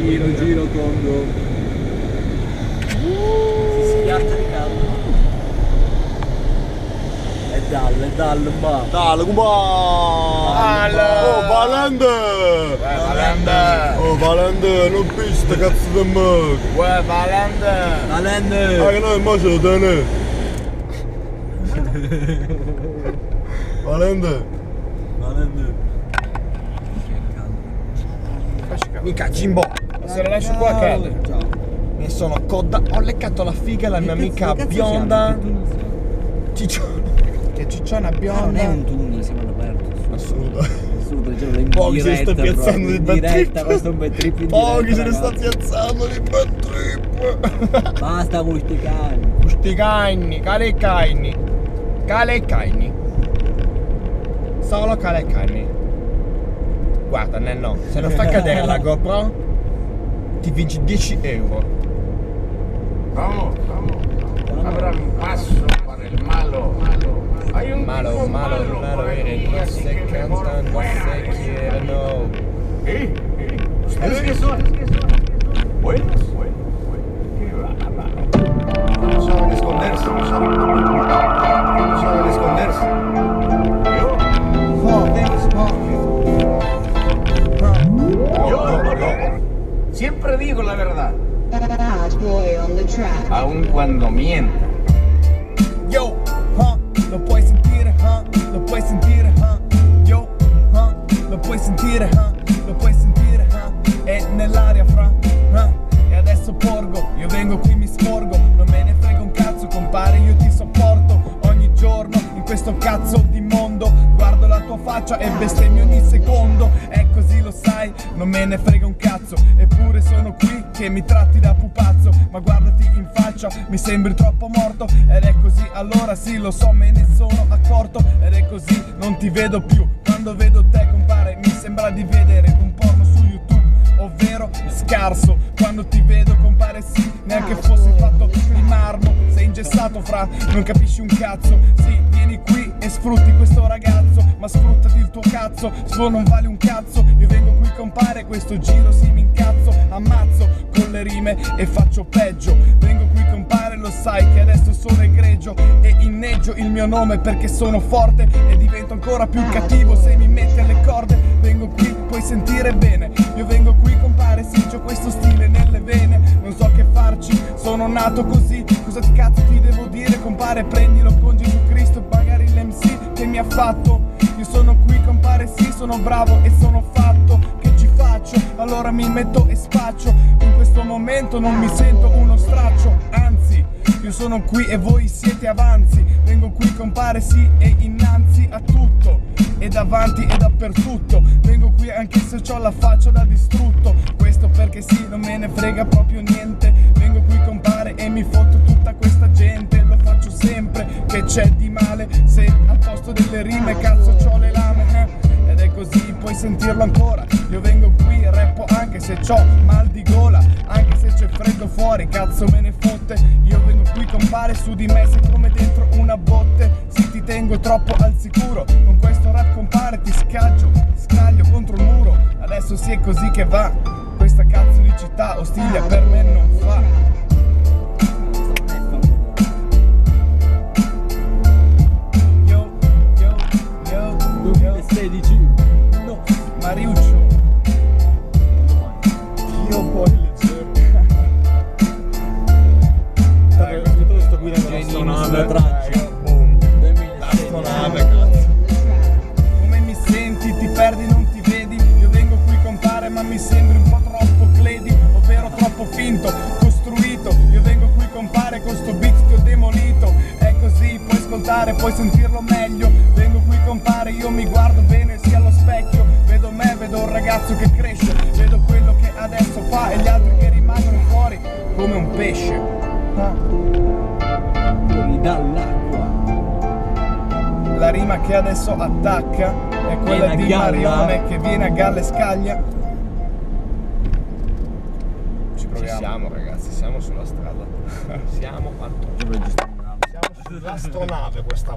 Giro tondo. Si schiatta di caldo. È dallo, ma. Dallo, come oh, Valente! Valente! Oh, Valente, non pista, cazzo di me! Uè, Valente! Valente! Ah, che noi mo ce lo tiene! Valente! Valente! Mica, Cimbo! Se la lascio qua cade! Mi sono ho leccato la figa alla mia amica bionda! Cicciona! Che cicciona bionda! Non è un tunnel, siamo all'aperto. Assurdo! Assurdo, ce l'ho Pochi se ne sta piazzando di bad trip! Questo è un bad trip in Pochi se ne diretta, sta piazzando di bad trip! Basta con questi cani. Questi cani, cale cani! Cale cani! Solo cale cani! Guarda Nenno, se non fai cadere la GoPro ti vinci 10 euro. Vamos. Abran paso para el malo. Hay un Malo, tipo eres, no así se que mejor canta, no fuera. se quiere, no. ¿Ustedes qué son? Buenos. Qué bárbaro. No saben esconderse. Yo siempre digo la verdad, Bad boy on the track. aun cuando mienta. Yo, lo puoi sentire, lo puoi sentire, yo, lo puoi sentire, lo puoi sentire, è nell'aria fra, e adesso porgo, io vengo qui mi sporgo, non me ne frega un cazzo compare, io ti sopporto ogni giorno in questo cazzo di mondo, guardo la tua faccia e bestemmio ogni secondo, è così lo sai, non me ne frega un cazzo, eppure sono qui che mi tratti da pupazzo, ma guardati in faccia, mi sembri troppo morto, ed è così, allora sì lo so, me ne sono accorto, ed è così, non ti vedo più, quando vedo te compare, mi sembra di vedere un porno su YouTube, ovvero scarso, quando ti vedo compare sì, neanche fossi fatto di marmo, sei ingessato fra, non capisci un cazzo, sì, vieni qui e sfrutti questo ragazzo, ma sfruttati il tuo cazzo, suo non vale un cazzo, io vengo qui compare, questo giro sì mi incazzo, ammazzo con le rime e faccio peggio, vengo qui compare, lo sai che adesso sono egregio e inneggio il mio nome perché sono forte e divento ancora più cattivo se mi metti alle corde, vengo qui, puoi sentire bene, io vengo qui compare, sì c'ho questo stile nelle vene, non so che farci, sono nato così, cosa ti cazzo ti devo dire compare, prendilo con Gesù Cristo e magari l'MC che mi ha fatto, io sono qui compare, sì sono bravo e sono fatto, che ci faccio, allora mi metto e spaccio, in questo momento non mi sento uno straccio, anzi io sono qui e voi siete avanzi, vengo qui compare sì e innanzi a tutto, e davanti e dappertutto, vengo qui anche se c'ho la faccia da distrutto, questo perché sì non me ne frega proprio niente, vengo qui compare e mi fotto tutta questa gente, lo faccio sempre, che c'è di male, se al posto delle rime cazzo c'ho le lame, ed è così, puoi sentirlo ancora, io vengo qui, rappo anche se c'ho mal di gola, anche se c'è freddo fuori, cazzo me ne fotte, io vengo qui compare, su di me sei come dentro una botte, sì ti tengo troppo al sicuro, con questo rap compare ti scaglio contro il muro, adesso sì è così che va, questa cazzo di città Ostiglia per me non fa. 2016 no. Mariuccio, io voglio leggere. Questo sto guidando sulla traccia. Boom. 2016 Nave, cazzo. Come mi senti? Ti perdi, non ti vedi? Io vengo qui compare, ma mi sembri un po' troppo cledi, ovvero troppo finto, costruito. Io vengo qui compare, con sto beat ti ho demolito. È così, puoi ascoltare, puoi sentirlo meglio. Vengo qui compare, io mi guardo bene sia allo specchio, vedo me, vedo un ragazzo che cresce, vedo quello che adesso fa e gli altri che rimangono fuori come un pesce. fuori dall'acqua. La rima che adesso attacca è quella Viene a di galla. Marione che viene a galla e scaglia. Ci siamo ragazzi, siamo sulla strada. Siamo al top. Siamo sull'astronave questa